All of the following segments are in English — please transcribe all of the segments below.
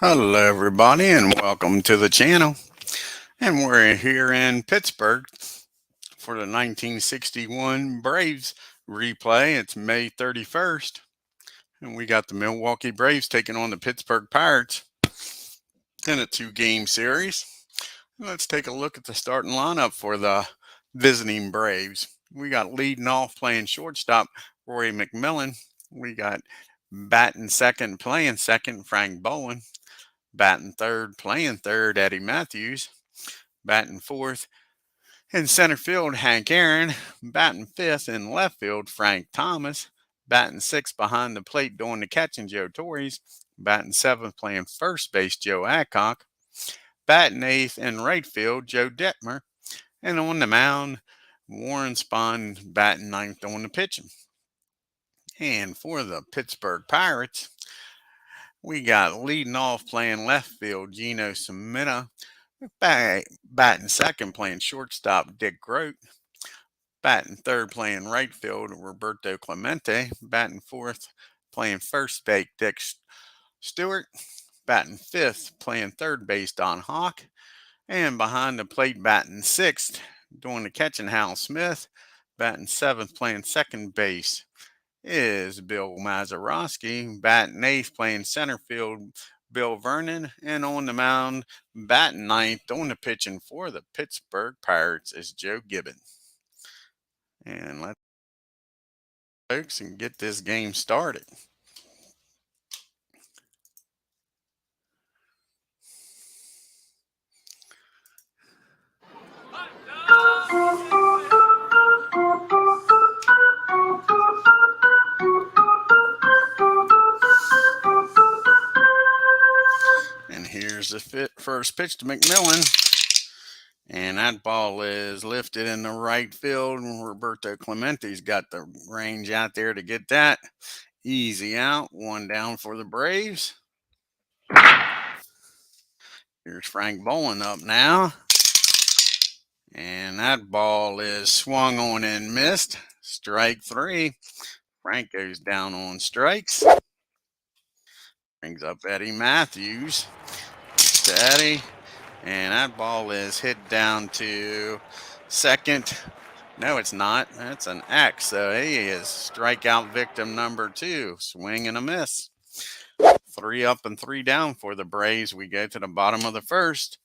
Hello, everybody, and welcome to the channel. And we're here in Pittsburgh for the 1961 Braves replay. It's May 31st, and we got the Milwaukee Braves taking on the Pittsburgh Pirates in a two-game series. Let's take a look at the starting lineup for the visiting Braves. We got leading off playing shortstop Rory McMillan. We got batting second, playing second, Frank Bowen. Batting third, playing third, Eddie Matthews. Batting fourth in center field, Hank Aaron. Batting fifth in left field, Frank Thomas. Batting sixth behind the plate, doing the catching, Joe Torres. Batting seventh, playing first base, Joe Adcock. Batting eighth in right field, Joe Detmer. And on the mound, Warren Spahn batting ninth on the pitching. And for the Pittsburgh Pirates, we got leading off playing left field, Gino Cimetta. Batting second, playing shortstop, Dick Grote. Batting third, playing right field, Roberto Clemente. Batting fourth, playing first base, Dick Stewart. Batting fifth, playing third base, Don Hawk. And behind the plate, batting sixth, doing the catching, Hal Smith. Batting seventh, playing second base, is Bill Mazeroski. Batting eighth, playing center field, Bill Vernon. And on the mound, batting ninth, on the pitching for the Pittsburgh Pirates is Joe Gibbon. And let's folks and get this game started. And here's the first pitch to McMillan. And that ball is lifted in the right field. Roberto Clemente's got the range out there to get that. Easy out. One down for the Braves. Here's Frank Bowen up now. And that ball is swung on and missed. Strike three. Frank goes down on strikes. Brings up Eddie Matthews. To Eddie. And that ball is hit down to second. No, it's not. That's an X. So he is strikeout victim number two. Swing and a miss. 3 up and 3 down for the Braves. We go to the bottom of the first.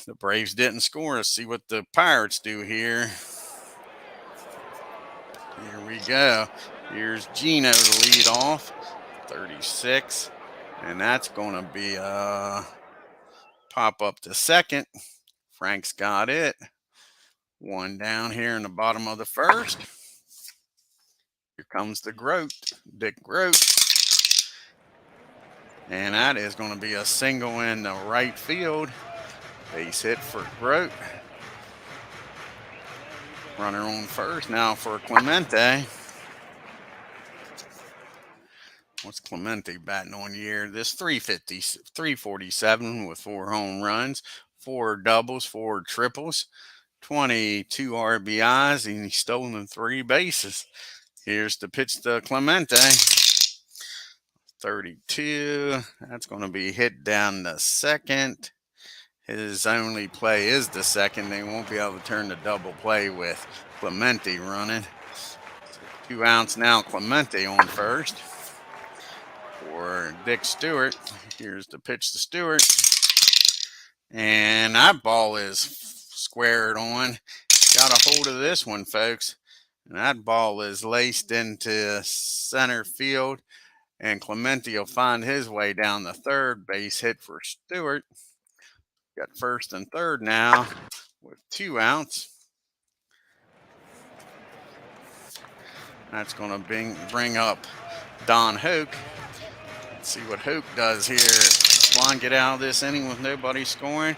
The Braves didn't score. Let's see what the Pirates do here. Here we go. Here's Gino to lead off. 36. And that's going to be a pop up to second. Frank's got it. One down here in the bottom of the first. Here comes the Grote, Dick Grote. And that is going to be a single in the right field. Base hit for Grote. Runner on first now for Clemente. What's Clemente batting on year? This 347 with 4 home runs, 4 doubles, 4 triples, 22 RBIs, and he's stolen 3 bases. Here's the pitch to Clemente. 32. That's going to be hit down the second. His only play is the second. They won't be able to turn the double play with Clemente running. 2 outs now. Clemente on first for Dick Stewart. Here's the pitch to Stewart. And that ball is squared on. Got a hold of this one, folks. And that ball is laced into center field. And Clemente will find his way down the third. Base hit for Stewart. Got first and third now with 2 outs. That's going to bring up Don Hoke. Let's see what Hoke does here. Swan get out of this inning with nobody scoring.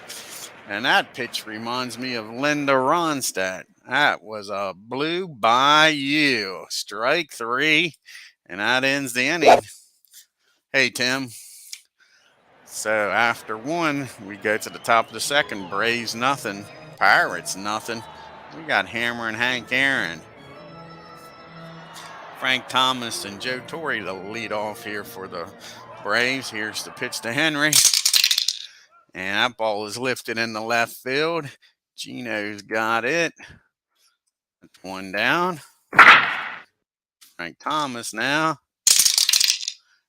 And that pitch reminds me of Linda Ronstadt. That was a blue bayou. Strike 3. And that ends the inning. Hey, Tim. So after 1, we go to the top of the second. Braves nothing. Pirates nothing. We got Hammer and Hank Aaron. Frank Thomas and Joe Torre to lead off here for the Braves. Here's the pitch to Henry. And that ball is lifted in the left field. Gino's got it. That's one down. Frank Thomas now.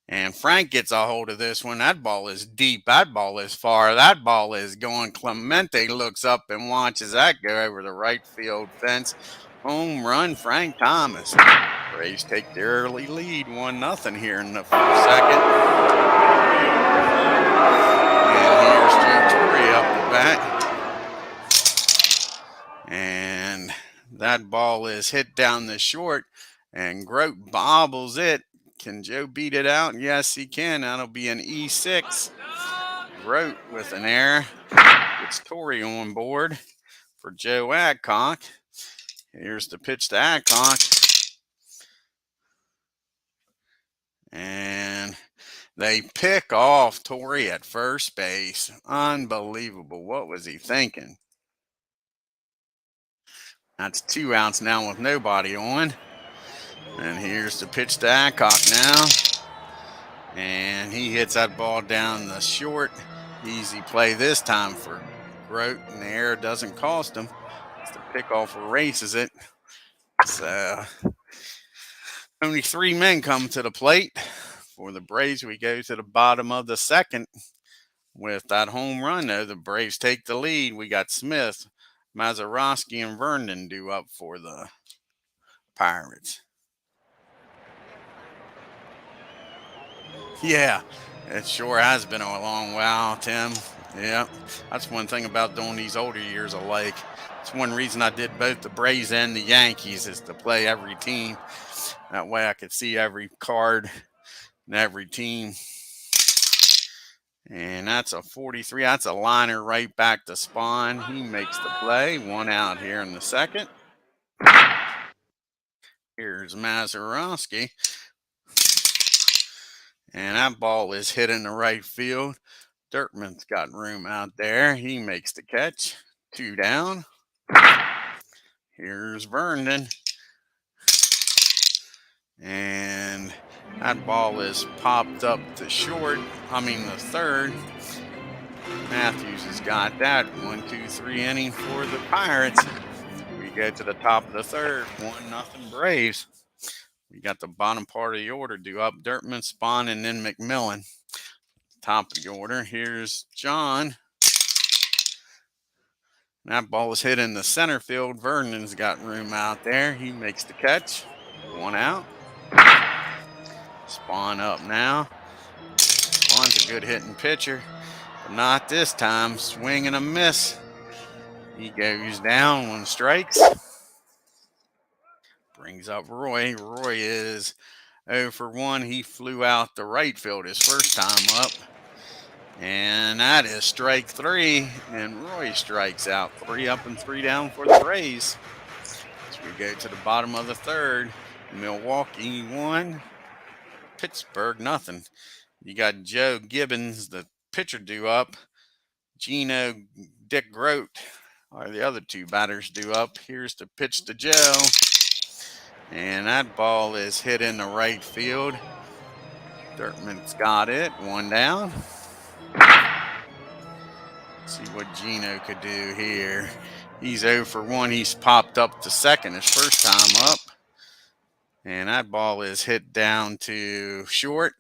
And Frank gets a hold of this one. That ball is deep. That ball is far. That ball is going. Clemente looks up and watches that go over the right field fence. Home run, Frank Thomas. Braves take the early lead, 1-0 here in the second. And here's Joe Torre up the bat. And that ball is hit down the short, and Grote bobbles it. Can Joe beat it out? Yes, he can. That'll be an E6. Grote with an error. It's Torre on board for Joe Adcock. Here's the pitch to Adcock. And they pick off Torre at first base. Unbelievable. What was he thinking? That's 2 outs now with nobody on. And here's the pitch to Adcock now. And he hits that ball down the short. Easy play this time for Grote, and the error doesn't cost him. It's the pickoff erases it. So only 3 men come to the plate. For the Braves, we go to the bottom of the second. With that home run, though, the Braves take the lead. We got Smith, Mazeroski, and Vernon due up for the Pirates. Yeah, it sure has been a long while, Tim. Yeah, that's one thing about doing these older years alike. It's one reason I did both the Braves and the Yankees, is to play every team. That way I could see every card and every team. And that's a 43. That's a liner right back to SPAHN. He makes the play. 1 out here in the second. Here's Mazeroski. And that ball is hit in the right field. Dirkman's got room out there. He makes the catch. 2 down. Here's Vernon. And that ball is popped up to the third. Matthews has got that. 1-2-3 inning for the Pirates. We go to the top of the third. 1-0 Braves. We got the bottom part of the order due up. Dirkman, SPAHN, and then McMillan. Top of the order. Here's John. That ball is hit in the center field. Vernon's got room out there. He makes the catch. 1 out. SPAHN up now. SPAHN's a good hitting pitcher, but not this time. Swing and a miss. He goes down 1 strikes. Brings up Roy. Roy is 0 for 1. He flew out the right field his first time up. And that is strike 3. And Roy strikes out. 3 up and 3 down for the Braves. So we go to the bottom of the third. Milwaukee 1. Pittsburgh 0. You got Joe Gibbons, the pitcher, due up. Gino, Dick Grote are the other 2 batters due up. Here's the pitch to Joe. And that ball is hit in the right field. Dirkman's got it. 1 down. Let's see what Gino could do here. He's 0 for 1. He's popped up to second his first time up. And that ball is hit down to short.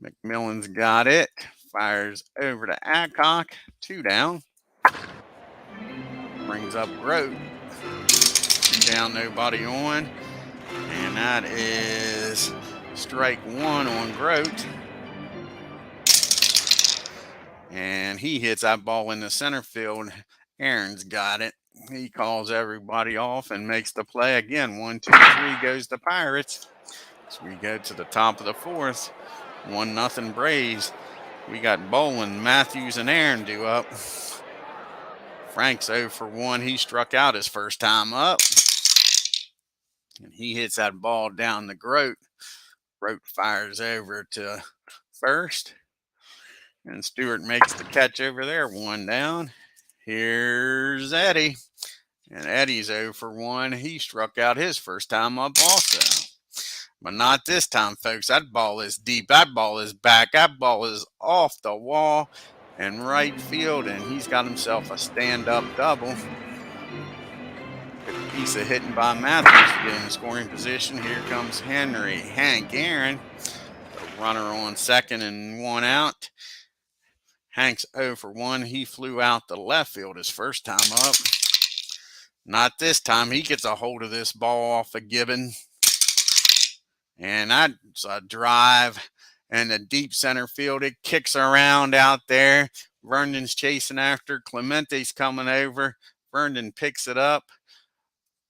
McMillan's got it. Fires over to Adcock. 2 down. Brings up Grote. 2 down, nobody on. And that is strike 1 on Grote. And he hits that ball in the center field. Aaron's got it. He calls everybody off and makes the play again. 1, 2, 3 goes the Pirates. So we go to the top of the fourth. 1-0 Braves. We got Bolin, Matthews, and Aaron due up. Frank's 0 for 1. He struck out his first time up. And he hits that ball down the Grote. Grote fires over to first. And Stewart makes the catch over there. 1 down. Here's Eddie. And Eddie's 0 for 1. He struck out his first time up also. But not this time, folks. That ball is deep. That ball is back. That ball is off the wall in right field, and he's got himself a stand-up double. Good piece of hitting by Matthews to get in scoring position. Here comes Hank Aaron, the runner on second and one out. Hank's 0 for 1. He flew out the left field his first time up. Not this time. He gets a hold of this ball off of Gibbon. And that's a drive in the deep center field. It kicks around out there. Verndon's chasing after. Clemente's coming over. Verndon picks it up.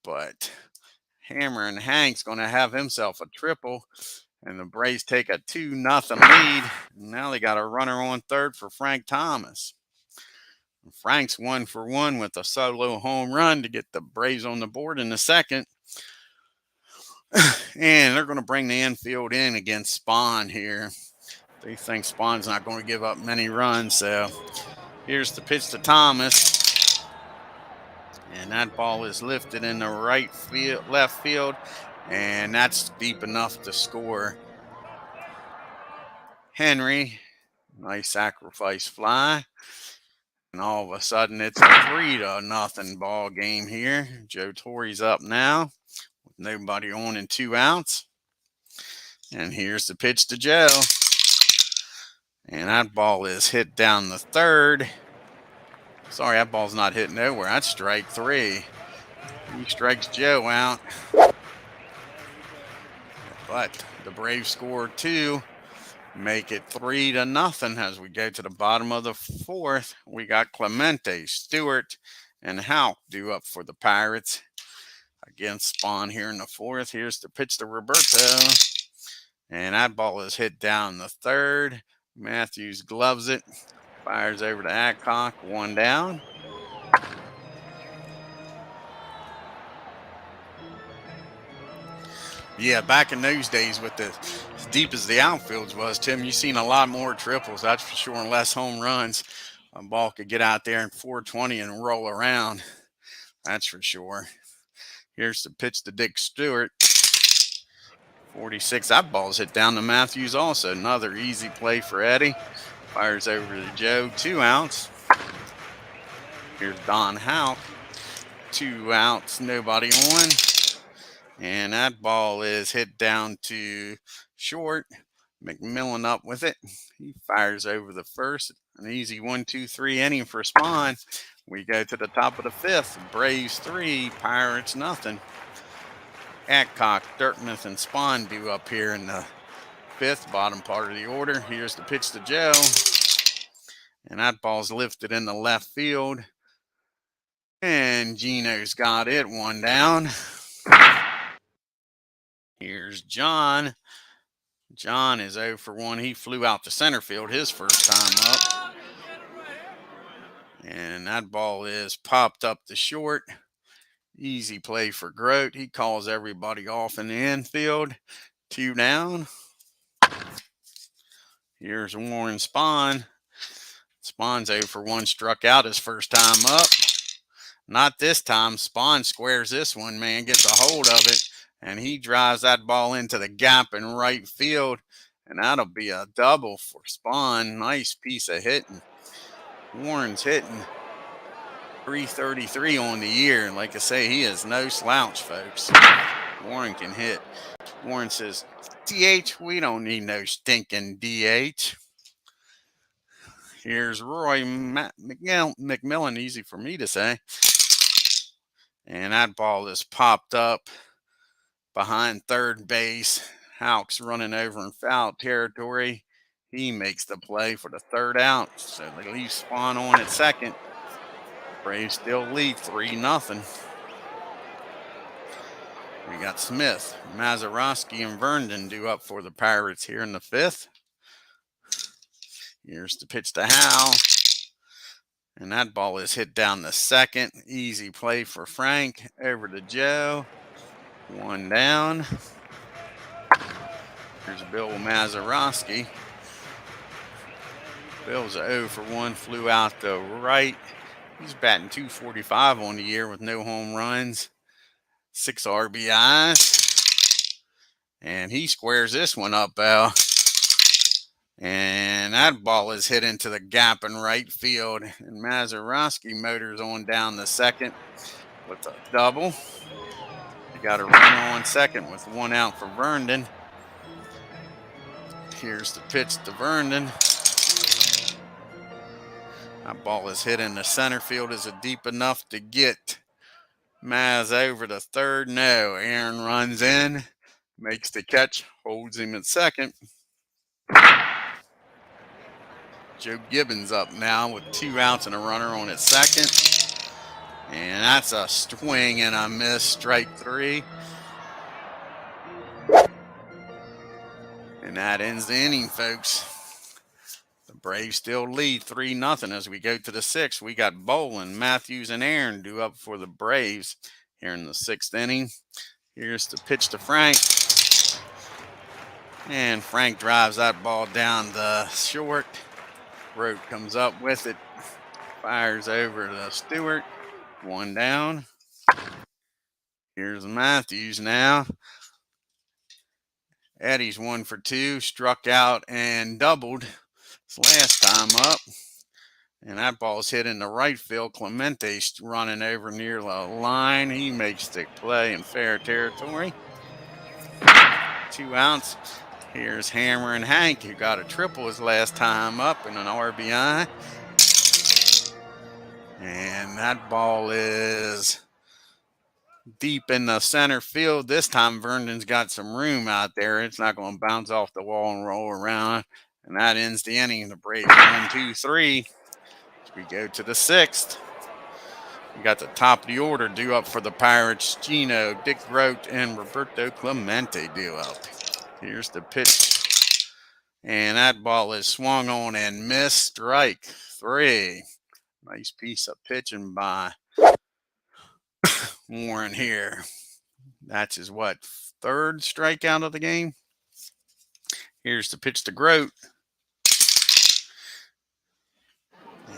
But Hammer and Hank's going to have himself a triple. And the Braves take a 2-0 lead. Now they got a runner on third for Frank Thomas. Frank's 1 for 1 with a solo home run to get the Braves on the board in the second. And they're going to bring the infield in against SPAHN here. They think SPAHN's not going to give up many runs. So here's the pitch to Thomas. And that ball is lifted in the left field. And that's deep enough to score. Henry, nice sacrifice fly. And all of a sudden, it's a 3-0 ball game here. Joe Torre's up now with nobody on and 2 outs. And here's the pitch to Joe. And that ball is hit down the third. Sorry, that ball's not hit nowhere. That's strike 3. He strikes Joe out. But the Braves score 2. Make it 3-0 as we go to the bottom of the fourth. We got Clemente, Stewart, and Houck due up for the Pirates against SPAHN here in the fourth. Here's the pitch to Roberto. And that ball is hit down the third. Matthews gloves it. Fires over to Adcock. 1 down. Yeah, back in those days with as deep as the outfields was, Tim, you've seen a lot more triples, that's for sure, and less home runs. A ball could get out there in 420 and roll around. That's for sure. Here's the pitch to Dick Stewart. 46. That ball's hit down to Matthews also. Another easy play for Eddie. Fires over to Joe. 2 outs. Here's Don Houck. 2 outs, nobody on. And that ball is hit down to short. McMillan up with it. He fires over the first. An easy 1-2-3 inning for SPAHN. We go to the top of the fifth. Braves 3, Pirates nothing. Adcock, Dirkmuth, and SPAHN due up here in the fifth, bottom part of the order. Here's the pitch to Joe. And that ball's lifted in the left field. And Gino's got it. 1 down. Here's John. John is 0 for 1. He flew out to center field his first time up. And that ball is popped up to short. Easy play for Grote. He calls everybody off in the infield. 2 down. Here's Warren SPAHN. SPAHN's 0 for 1. Struck out his first time up. Not this time. SPAHN squares this one, man. Gets a hold of it. And he drives that ball into the gap in right field. And that'll be a double for SPAHN. Nice piece of hitting. Warren's hitting .333 on the year. Like I say, he is no slouch, folks. Warren can hit. Warren says, DH, we don't need no stinking DH. Here's Roy McMillan, easy for me to say. And that ball is popped up behind third base. Houck's running over in foul territory. He makes the play for the 3rd out. So they leave SPAHN on at second. Braves still lead 3-0. We got Smith, Mazeroski, and Verndon due up for the Pirates here in the 5th. Here's the pitch to Howe. And that ball is hit down the second. Easy play for Frank. Over to Joe. 1 down. Here's Bill Mazeroski. Bill's 0 for 1. Flew out the right. He's batting .245 on the year with no home runs. 6 RBIs. And he squares this one up, Al. And that ball is hit into the gap in right field. And Mazeroski motors on down the second with a double. You got a runner on second with 1 out for Vernon. Here's the pitch to Vernon. That ball is hit in the center field. Is it deep enough to get Maz over to third? No. Aaron runs in, makes the catch, holds him at second. Joe Gibbons up now with 2 outs and a runner on at second. And that's a swing and a miss, strike 3. And that ends the inning, folks. The Braves still lead 3-0 as we go to the 6th. We got Bolin, Matthews, and Aaron due up for the Braves here in the 6th inning. Here's the pitch to Frank. And Frank drives that ball down the short. Rote comes up with it. Fires over to Stewart. 1 down. Here's Matthews now. Eddie's 1 for 2. Struck out and doubled his last time up. And that ball's hit in the right field. Clemente's running over near the line. He makes the play in fair territory. 2 outs. Here's Hammer and Hank, who got a triple his last time up in an RBI. And that ball is deep in the center field. This time Vernon's got some room out there. It's not going to bounce off the wall and roll around. And that ends the inning. The Braves 1, 2, 3. We go to the 6th. We got the top of the order due up for the Pirates. Gino, Dick Rote, and Roberto Clemente due up. Here's the pitch. And that ball is swung on and missed. Strike 3. Nice piece of pitching by Warren here. That's his, 3rd strikeout of the game? Here's the pitch to Grote.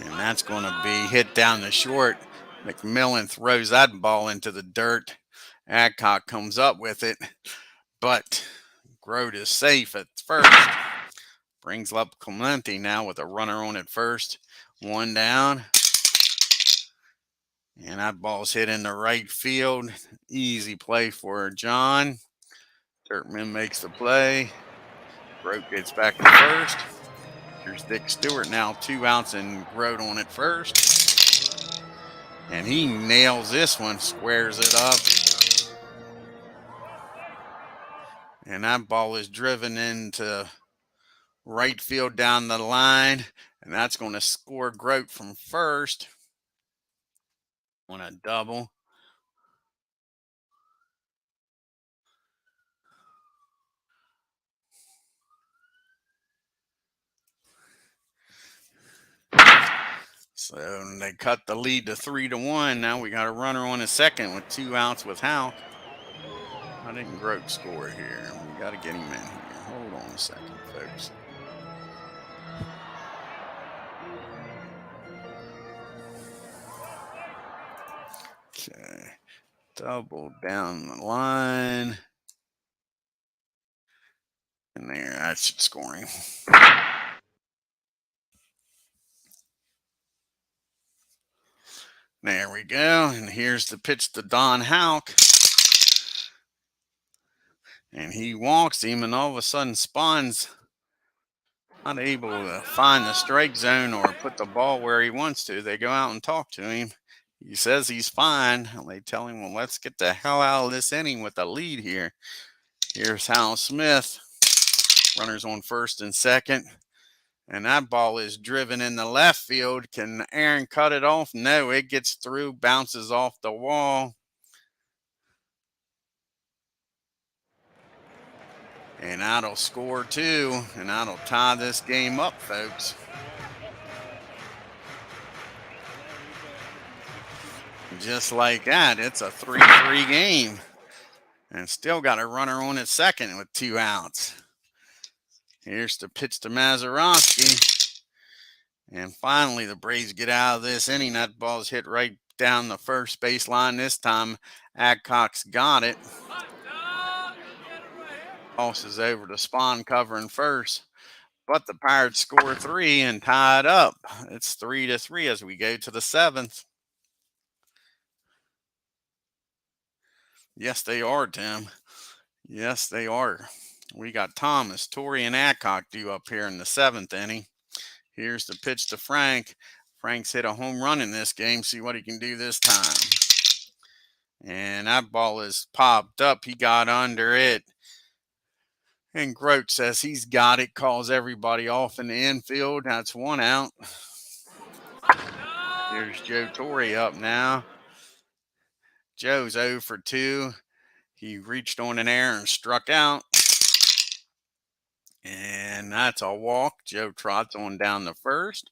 And that's going to be hit down the short. McMillan throws that ball into the dirt. Adcock comes up with it, but Grote is safe at first. Brings up Clemente now with a runner on at first. 1 down. And that ball's hit in the right field. Easy play for John. Turkman makes the play. Grote gets back to first. Here's Dick Stewart now, 2 outs and Grote on at first. And he nails this one, squares it up. And that ball is driven into right field down the line. And that's going to score Grote from first on a double. So they cut the lead to 3-1. Now we got a runner on at second with 2 outs with Houck. Why didn't Grote score here? We got to get him in here. Hold on a second, folks. Okay. Double down the line. And there, that should score him. There we go. And here's the pitch to Don Houck. And he walks him, and all of a sudden Spahn's not able to find the strike zone or put the ball where he wants to. They go out and talk to him. He says he's fine. And they tell him, well, let's get the hell out of this inning with a lead here. Here's Hal Smith. Runners on first and second. And that ball is driven in the left field. Can Aaron cut it off? No, it gets through, bounces off the wall. And that'll score 2, and that'll tie this game up, folks. Just like that, it's a 3-3 game. And still got a runner on at second with 2 outs. Here's the pitch to Mazeroski. And finally, the Braves get out of this inning. That ball's hit right down the first baseline. This time, Adcock's got it. Tosses over to SPAHN covering first. But the Pirates score 3 and tie it up. It's 3-3 as we go to the 7th. Yes, they are, Tim. Yes, they are. We got Thomas, Torrey, and Adcock due up here in the 7th inning. Here's the pitch to Frank. Frank's hit a home run in this game. See what he can do this time. And that ball is popped up. He got under it. And Grote says he's got it, calls everybody off in the infield. That's 1 out. Here's Joe Torrey up now. Joe's 0 for 2. He reached on an error and struck out. And that's a walk. Joe trots on down to first.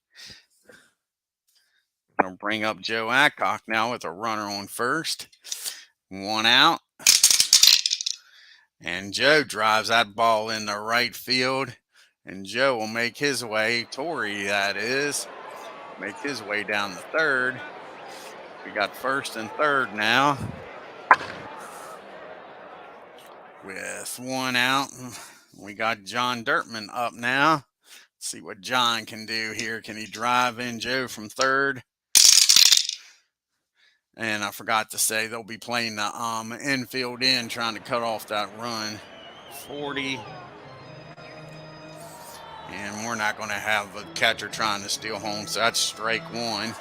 I'll bring up Joe Adcock now with a runner on first. 1 out. And Joe drives that ball in the right field. And Joe will make his way, Torrey that is, make his way down the third. We got first and third now. With 1 out. We got John Dirtman up now. Let's see what John can do here. Can he drive in Joe from third? And I forgot to say they'll be playing the infield in, trying to cut off that run. 40. And we're not going to have a catcher trying to steal home, so that's strike 1.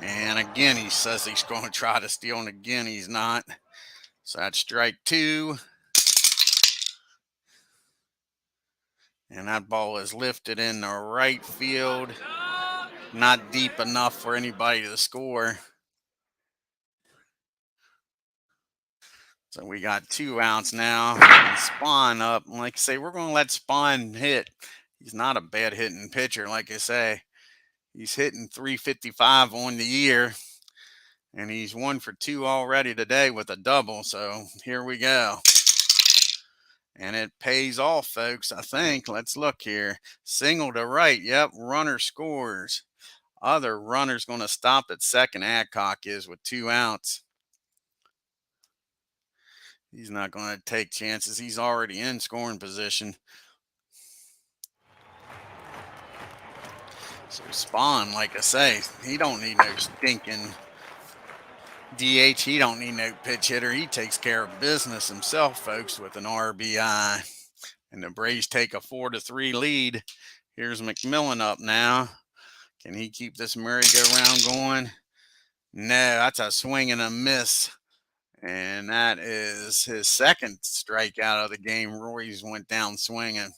And again, he says he's going to try to steal, and again, he's not. So that's strike 2. And that ball is lifted in the right field. Not deep enough for anybody to score. So we got 2 outs now. And SPAHN up. Like I say, we're going to let SPAHN hit. He's not a bad hitting pitcher, like I say. He's hitting .355 on the year. And he's 1 for 2 already today with a double. So here we go. And it pays off, folks, I think. Let's look here. Single to right. Yep, runner scores. Other runner's going to stop at second. Adcock is with 2 outs. He's not going to take chances. He's already in scoring position. So SPAHN, like I say, he don't need no stinking DH. He don't need no pitch hitter. He takes care of business himself, folks, with an RBI. And the Braves take a 4-3 lead. Here's McMillan up now. Can he keep this merry-go-round going? No, that's a swing and a miss. And that is his second strikeout of the game. Roy's went down swinging.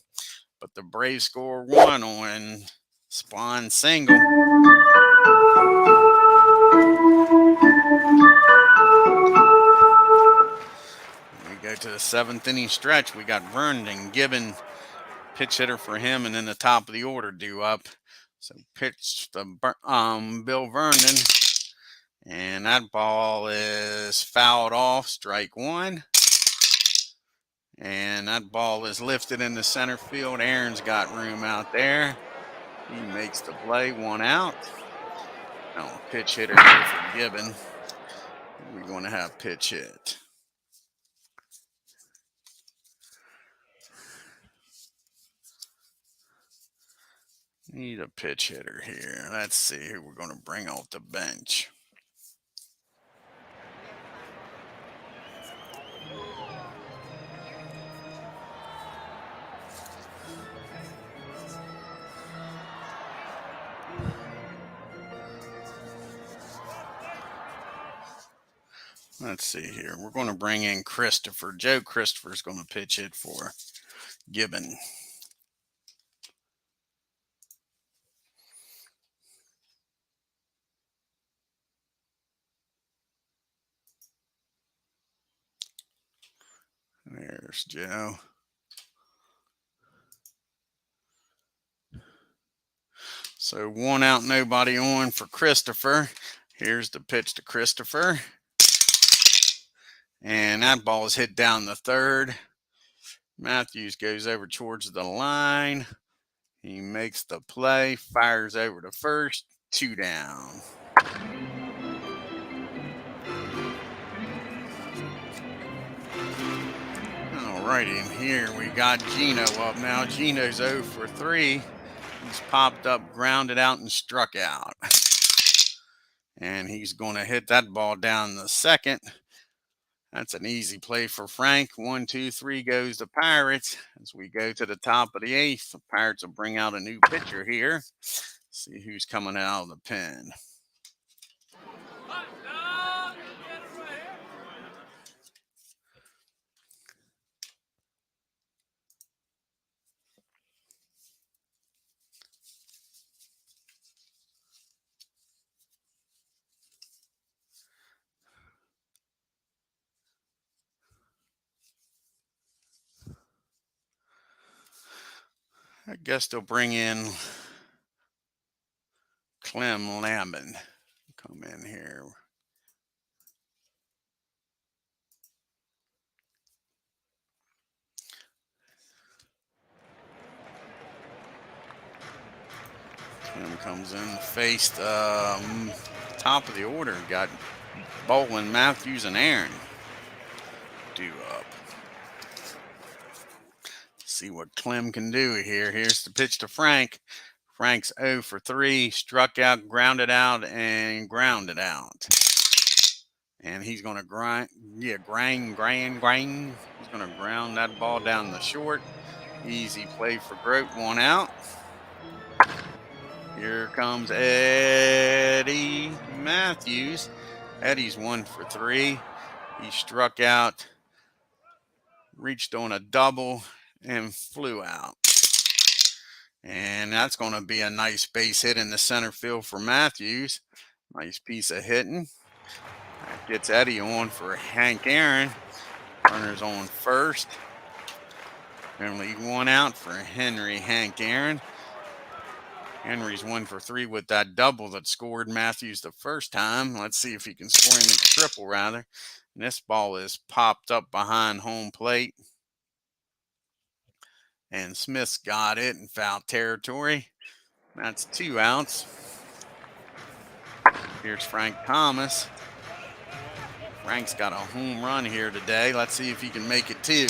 But the Braves score 1 on SPAHN single. We go to the 7th inning stretch. We got Vernon, Gibbon, pitch hitter for him, and then the top of the order due up. So pitch to Bill Vernon. And that ball is fouled off, strike 1. And that ball is lifted in the center field. Aaron's got room out there. He makes the play, 1 out. Now pitch hitter here for Gibbon. We're going to have pitch hit. Need a pitch hitter here. Let's see who we're going to bring off the bench. Let's see here. We're going to bring in Christopher. Joe Christopher's going to pitch it for Gibbon. There's Joe. So 1 out, nobody on for Christopher. Here's the pitch to Christopher. And that ball is hit down the third. Matthews goes over towards the line. He makes the play, fires over to first, 2 down. Alrighty, and here we got Gino up now. Gino's 0 for 3. He's popped up, grounded out, and struck out. And he's going to hit that ball down the second. That's an easy play for Frank. 1, 2, 3 goes the Pirates. As we go to the top of the 8th, the Pirates will bring out a new pitcher here. See who's coming out of the pen. I guess they'll bring in Clem Lambin. Come in here. Clem comes in, faced top of the order. Got Bolin, Matthews, and Aaron due up. See what Clem can do here. Here's the pitch to Frank. Frank's 0 for 3, struck out, grounded out, and grounded out. And he's going to grind. He's going to ground that ball down the short. Easy play for Grote, 1 out. Here comes Eddie Matthews. Eddie's 1 for 3. He struck out, reached on a double, and flew out. And that's going to be a nice base hit in the center field for Matthews. Nice piece of hitting. That gets Eddie on for Hank Aaron. Runner's on first. Only 1 out for Henry Hank Aaron. Henry's 1 for 3 with that double that scored Matthews the first time. Let's see if he can score him a triple, rather. And this ball is popped up behind home plate. And Smith's got it in foul territory. That's 2 outs. Here's Frank Thomas. Frank's got a home run here today. Let's see if he can make it 2.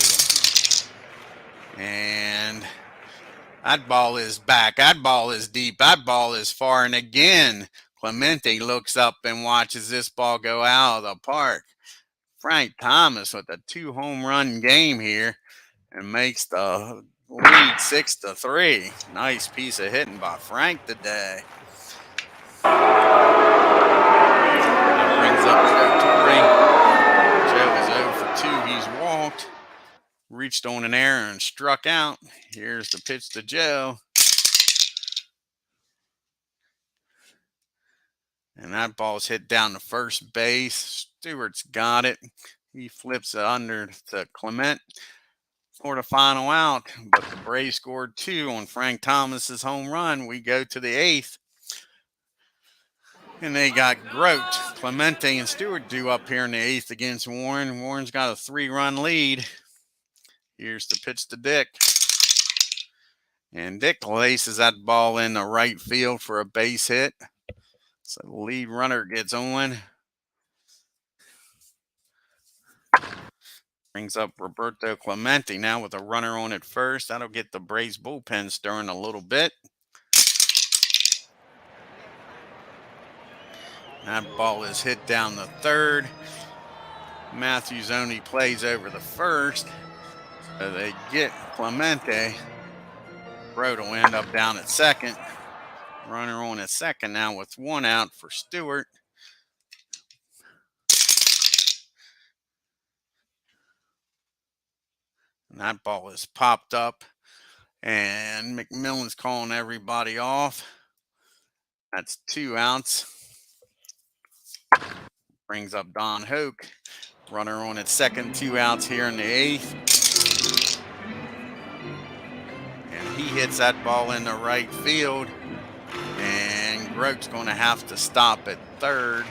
And that ball is back. That ball is deep. That ball is far. And again, Clemente looks up and watches this ball go out of the park. Frank Thomas with a 2 home run game here and makes the lead 6 to 3. Nice piece of hitting by Frank today. That brings up Joe Torre. Joe is 0 for 2. He's walked. Reached on an error and struck out. Here's the pitch to Joe. And that ball's hit down to first base. Stewart's got it. He flips it under to Clement for the final out. But the Braves scored 2 on Frank Thomas's home run. We go to the 8th. And they got Grote, Clemente, and Stewart due up here in the 8th against Warren. Warren's got a 3-run lead. Here's the pitch to Dick. And Dick laces that ball in the right field for a base hit. So the lead runner gets on. Brings up Roberto Clemente now with a runner on at first. That'll get the Braves bullpen stirring a little bit. That ball is hit down the third. Matthews only plays over the first. So they get Clemente. Grote will end up down at second. Runner on at second now with 1 out for Stewart. And that ball is popped up. And McMillan's calling everybody off. That's 2 outs. Brings up Don Hoke. Runner on at second, 2 outs here in the 8th. And he hits that ball in the right field. And Grote's going to have to stop at third.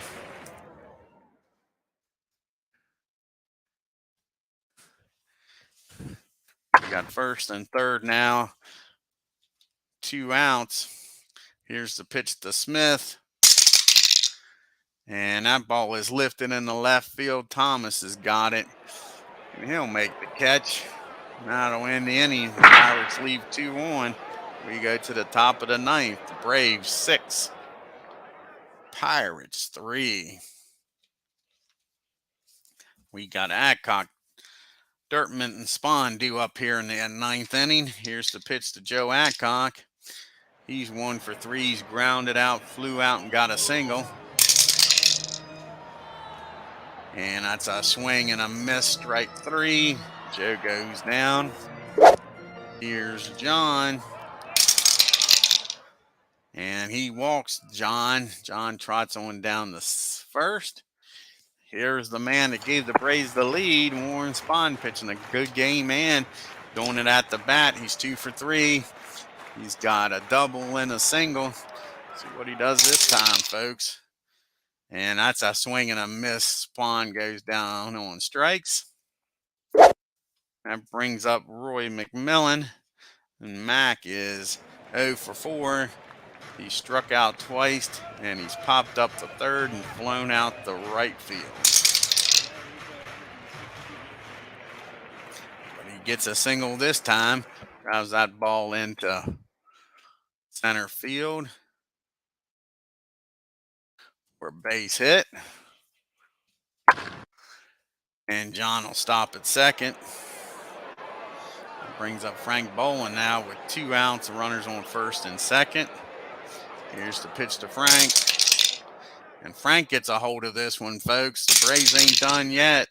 We got first and third now. 2 outs. Here's the pitch to Smith. And that ball is lifted in the left field. Thomas has got it. And he'll make the catch. That'll end the inning. Pirates leave 2 on. We go to the top of the ninth. Braves 6. Pirates 3. We got Adcock, Dirtman, and Spahn due up here in the ninth inning. Here's the pitch to Joe Adcock. He's 1 for 3. He's grounded out, flew out, and got a single. And that's a swing and a miss, strike 3. Joe goes down. Here's John. And he walks John. John trots on down the first. Here's the man that gave the Braves the lead, Warren Spahn, pitching a good game and doing it at the bat. He's 2 for 3. He's got a double and a single. See what he does this time, folks. And that's a swing and a miss. Spahn goes down on strikes. That brings up Roy McMillan. And Mac is 0 for 4. He struck out twice, and he's popped up the third and flown out the right field. But he gets a single this time. Drives that ball into center field for a base hit. And John will stop at second. Brings up Frank Bolin now with 2 outs, runners on first and second. Here's the pitch to Frank. And Frank gets a hold of this one, folks. The Braves ain't done yet.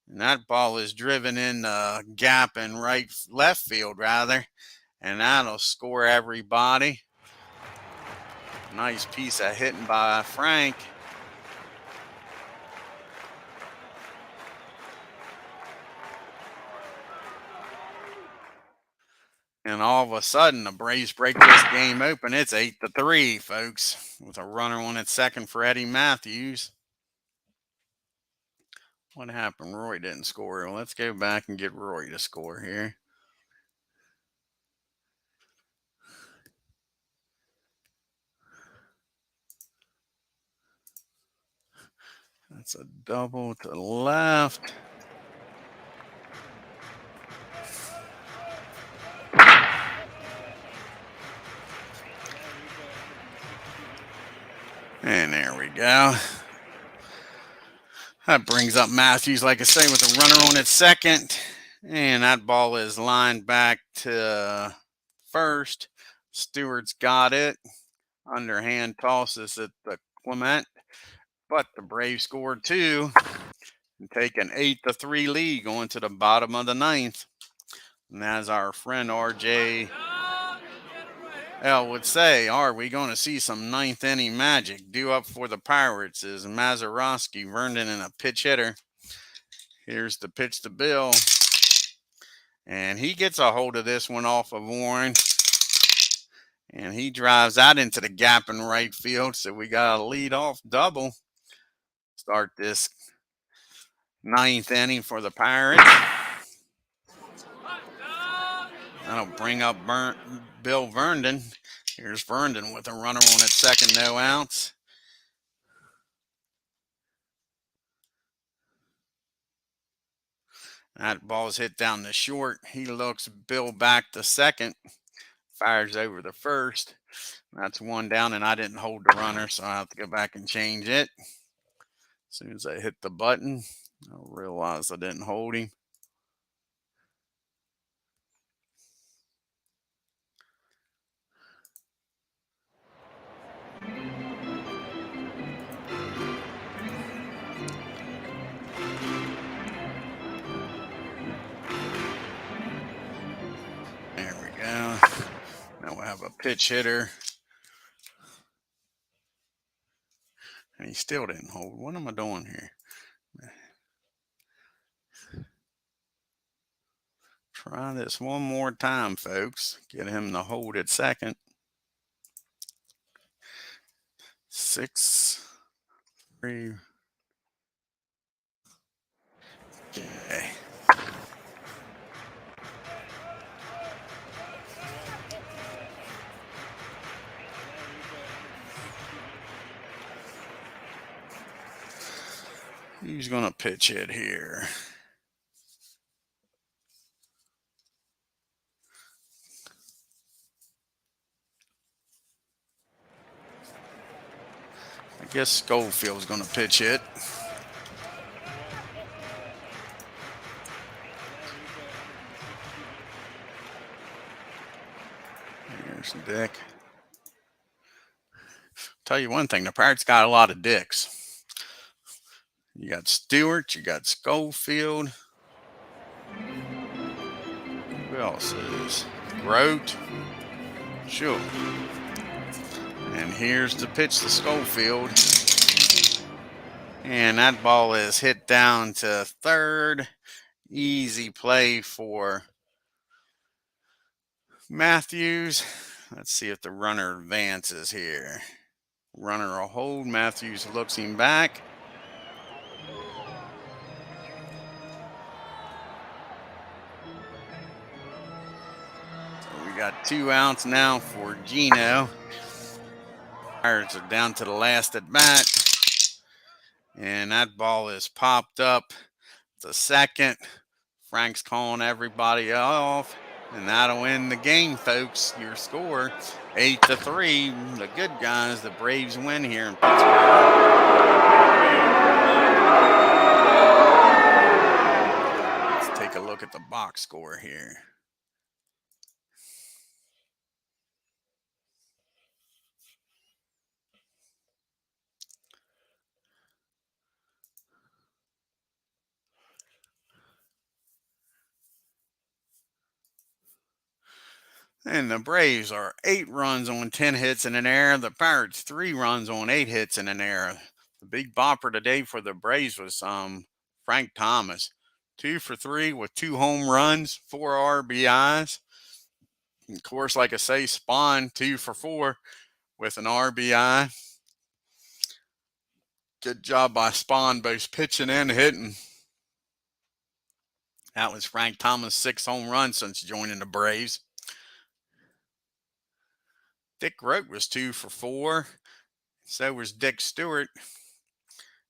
And that ball is driven in the gap in left field, rather. And that'll score everybody. Nice piece of hitting by Frank. And all of a sudden, the Braves break this game open. It's 8-3, folks, with a runner on at second for Eddie Matthews. What happened? Roy didn't score. Well, let's go back and get Roy to score here. That's a double to the left. And there we go. That brings up Matthews, like I say, with a runner on at second. And that ball is lined back to first. Stewart's got it. Underhand tosses at the Clement. But the Braves scored 2 and take an 8-3 lead going to the bottom of the ninth. And as our friend RJ L would say, are we going to see some ninth inning magic? Due up for the Pirates is Mazeroski, Vernon, and a pitch hitter. Here's the pitch to Bill. And he gets a hold of this one off of Warren. And he drives out into the gap in right field. So we got a lead-off double. Start this ninth inning for the Pirates. That'll bring up Bill Vernon. Here's Vernon with a runner on at second, no outs. That ball's hit down the short. He looks Bill back to second. Fires over the first. That's 1 down, and I didn't hold the runner, so I have to go back and change it. As soon as I hit the button, I realized I didn't hold him. There we go. Now we'll have a pitch hitter. And he still didn't hold. What am I doing here? Try this one more time, folks. Get him to hold at second. 6-3. Okay. Who's going to pitch it here? I guess Schofield's going to pitch it. Here's Dick. Tell you one thing, the Pirates got a lot of Dicks. You got Stewart, you got Schofield. Who else is? Grote. Sure. And here's the pitch to Schofield. And that ball is hit down to third. Easy play for Matthews. Let's see if the runner advances here. Runner will hold. Matthews looks him back. So we got 2 outs now for Gino. Pirates are down to the last at bat. And that ball is popped up to second. Frank's calling everybody off. And that'll end the game, folks. Your score, 8-3. The good guys, the Braves win here in Pittsburgh. Let's take a look at the box score here. And the Braves are 8 runs on 10 hits in an error. The Pirates 3 runs on 8 hits in an error. The big bopper today for the Braves was Frank Thomas. 2 for 3 with 2 home runs, 4 RBIs. And of course, like I say, SPAHN 2 for 4 with an RBI. Good job by SPAHN, both pitching and hitting. That was Frank Thomas' 6th home run since joining the Braves. Dick Grote was 2 for 4. So was Dick Stewart.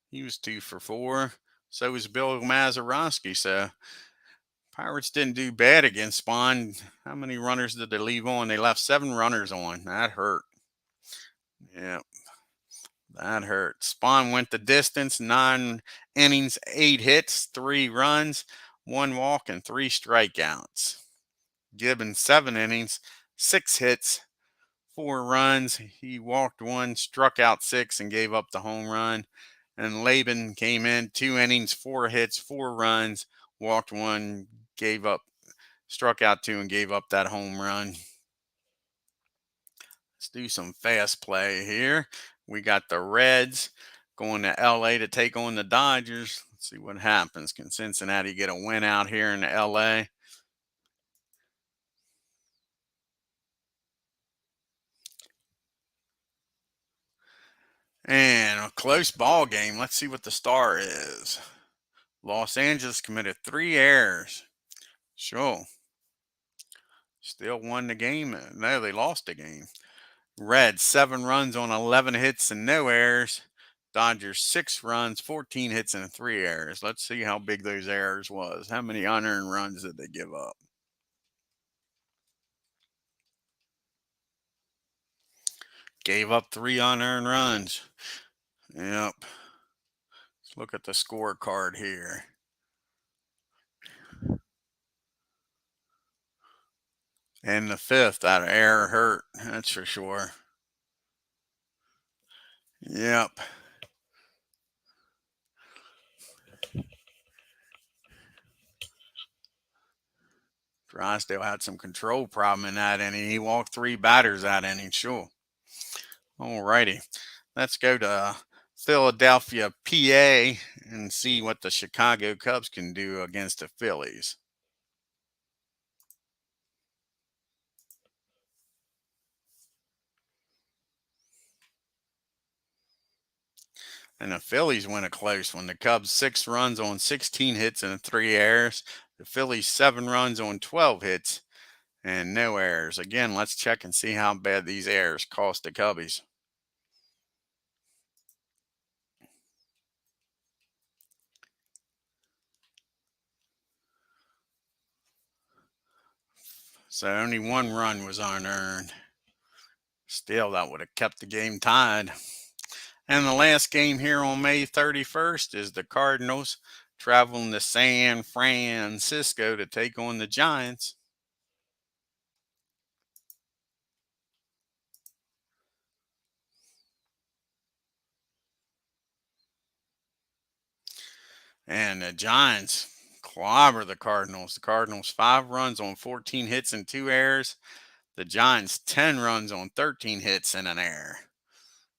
He was 2 for 4. So was Bill Mazeroski. So Pirates didn't do bad against SPAHN. How many runners did they leave on? They left 7 runners on. That hurt. Yeah, that hurt. SPAHN went the distance. 9 innings, 8 hits, 3 runs, 1 walk, and 3 strikeouts. Gibbon 7 innings, 6 hits, 4 runs. He walked 1, struck out 6, and gave up the home run. And Laban came in 2 innings, 4 hits, 4 runs, walked 1, struck out 2, and gave up that home run. Let's do some fast play here. We got the Reds going to LA to take on the Dodgers. Let's see what happens. Can Cincinnati get a win out here in LA? And a close ball game. Let's see what the star is. Los Angeles committed 3 errors. Sure. Still won the game. No, they lost the game. Reds 7 runs on 11 hits and no errors. Dodgers 6 runs, 14 hits and 3 errors. Let's see how big those errors was. How many unearned runs did they give up? Gave up 3 unearned runs. Yep. Let's look at the scorecard here. And the 5th, that error hurt. That's for sure. Yep. Drysdale had some control problem in that inning. He walked 3 batters that inning, sure. All righty. Let's go to Philadelphia, PA, and see what the Chicago Cubs can do against the Phillies. And the Phillies win a close one. The Cubs 6 runs on 16 hits and 3 errors. The Phillies 7 runs on 12 hits and no errors. Again, let's check and see how bad these errors cost the Cubbies. So only 1 run was unearned. Still, that would have kept the game tied. And the last game here on May 31st is the Cardinals traveling to San Francisco to take on the Giants. And the Giants clobber the Cardinals. The Cardinals 5 runs on 14 hits and 2 errors. The Giants 10 runs on 13 hits and an error.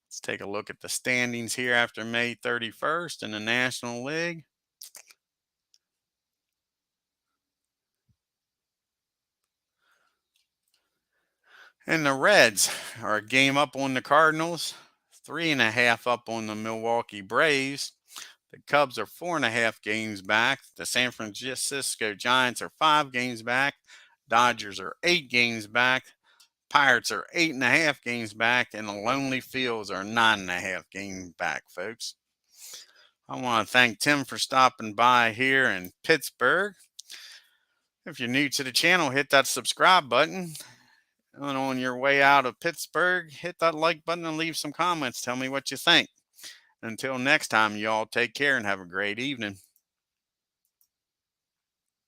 Let's take a look at the standings here after May 31st in the National League. And the Reds are a game up on the Cardinals, 3.5 up on the Milwaukee Braves. The Cubs are 4.5 games back. The San Francisco Giants are 5 games back. Dodgers are 8 games back. Pirates are 8.5 games back. And the Lonely Fields are 9.5 games back, folks. I want to thank Tim for stopping by here in Pittsburgh. If you're new to the channel, hit that subscribe button. And on your way out of Pittsburgh, hit that like button and leave some comments. Tell me what you think. Until next time, y'all take care and have a great evening.